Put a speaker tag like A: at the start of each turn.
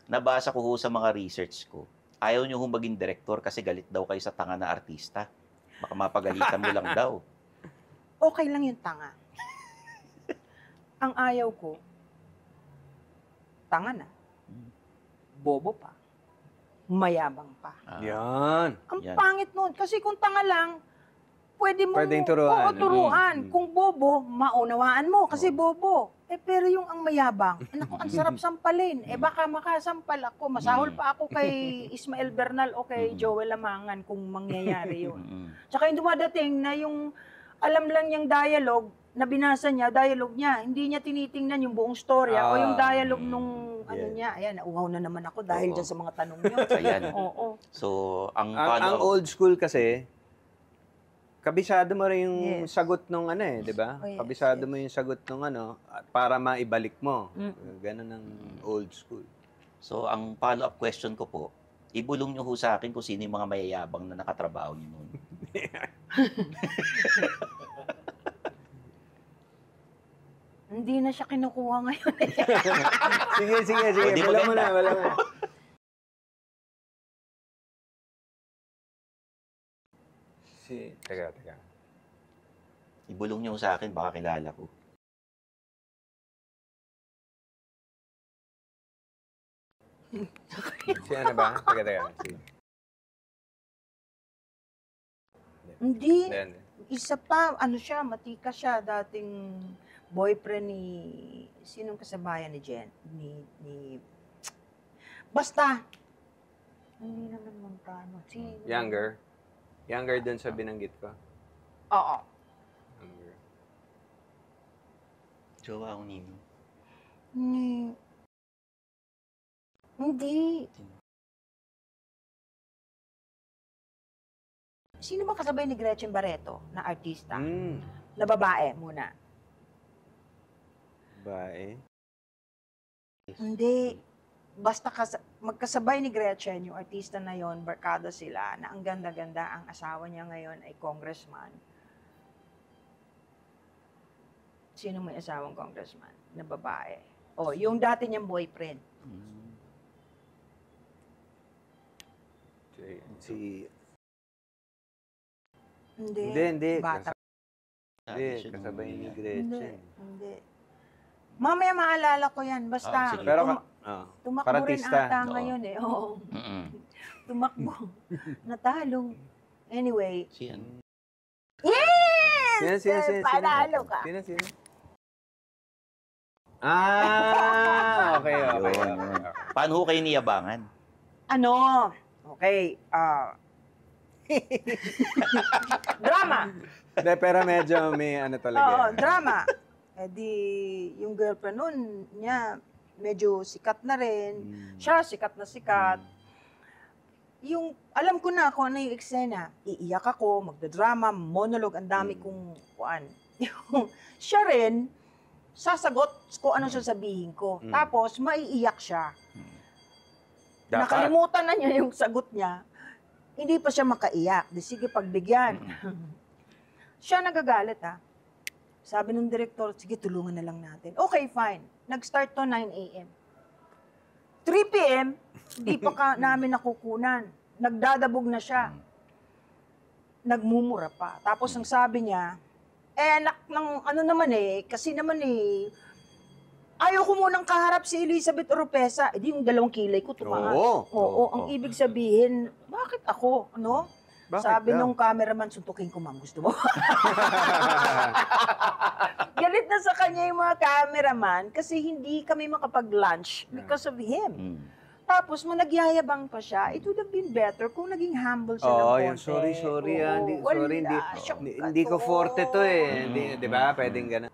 A: nabasa ko ho sa mga research ko, ayaw nyo hong maging direktor kasi galit daw kayo sa tanga na artista. Baka mapagalitan mo lang daw.
B: Okay lang yung tanga. Ang ayaw ko, tanga na, bobo pa, mayabang pa.
C: Yan.
B: Ang
A: Yan.
B: pangit nun. Kasi kung tanga lang,
C: Pwedeng turuan.
B: Oo, turuan.
A: Mm.
B: Kung bobo, maunawaan mo. Kasi bobo. Pero yung ang mayabang, naku, ang sarap sampalin. Baka makasampal ako. Masahol pa ako kay Ismael Bernal o kay Joel Lamangan kung mangyayari yun. Tsaka yung dumadating na yung alam lang niyang dialogue, na binasa niya, dialogue niya, hindi niya tinitingnan yung buong storya o yung dialogue nung ano niya. Ayan, nauhaw na naman ako dahil dyan sa mga tanong niyo.
A: Ayan.
B: Oo.
A: So, ang
C: old school kasi, kabisado mo rin yung sagot nung ano di ba?
B: Oh, yes,
C: Kabisado mo yung sagot nung para maibalik mo. Ganun ang old school.
A: So, ang follow-up question ko po, ibulong niyo ho sa akin kung sino yung mga mayayabang na nakatrabaho niyo noon.
B: Hindi na siya kinukuha ngayon.
C: Sige.
A: Hindi
C: Wala mo
A: maganda.
C: na. Teka.
A: Ibulong niyo ho sa akin, baka kilala ko.
C: Si ano ba? Teka. Sige.
B: Hindi.
C: Then,
B: Isa pa, ano siya, matika siya, dating boyfriend ni, sinong kasabayan ni Jen? Basta, hindi naman Montano.
C: younger. Younger dun sa binanggit ko.
B: Oo.
C: Younger.
A: Jowa ko niyo.
B: Hindi. Sino ba kasabay ni Gretchen Barreto na artista? Na babae muna.
C: Bae.
B: Hindi. Basta magkasabay ni Gretchen, yung artista na yon, barkada sila, na ang ganda-ganda, ang asawa niya ngayon ay congressman. Sino may asawang congressman na babae? O, yung dati niyang boyfriend.
C: Si...
B: Hindi. Bata.
C: Hindi, kasabay ni Gretchen.
B: Hindi. Mamaya maalala ko yan. Basta,
A: sige.
C: Pero,
B: tumakbo rin
C: paratista.
B: ata ngayon Oo. Tumakbo. Natalo. Anyway.
A: Sino?
B: Yes!
C: Sino?
B: Panalo ka.
C: Sino? Okay.
A: Paano ho kayo niyabangan?
B: Ano? Okay. Drama.
C: Hindi, pero medyo may ano talaga.
B: Oo, drama. Di, yung girlfriend nun niya, medyo sikat na rin. Siya, sikat na sikat. Yung, alam ko na kung ano yung eksena. Iiyak ako, magdadrama, monologue, ang dami kong kuan. Yung, siya rin, sasagot kung ano sasabihin ko. Tapos, maiiyak siya. Nakalimutan na niya yung sagot niya. Hindi pa siya makaiyak. Di sige, pagbigyan. Siya nagagalit, Sabi ng direktor, sige, tulungan na lang natin. Okay, fine. Nag-start to 9 a.m. 3 p.m., hindi pa namin nakukunan. Nagdadabog na siya. Nagmumura pa. Tapos ang sabi niya, anak ng ano naman kasi naman ayaw ko munang kaharap si Elizabeth Oropesa. Di yung 2 kilay ko tumangas. Oo, ang ibig sabihin, bakit ako,
C: Bakit
B: Sabi
C: daw?
B: nung cameraman, suntukin ko, ma'am, gusto mo? Galit na sa kanya yung mga cameraman kasi hindi kami makapag-lunch because of him. Tapos, nagyayabang pa siya, it would have been better kung naging humble siya ng konti.
C: Yung sorry,
B: Oo,
C: hindi ko forte to Di ba? Pwedeng ganun.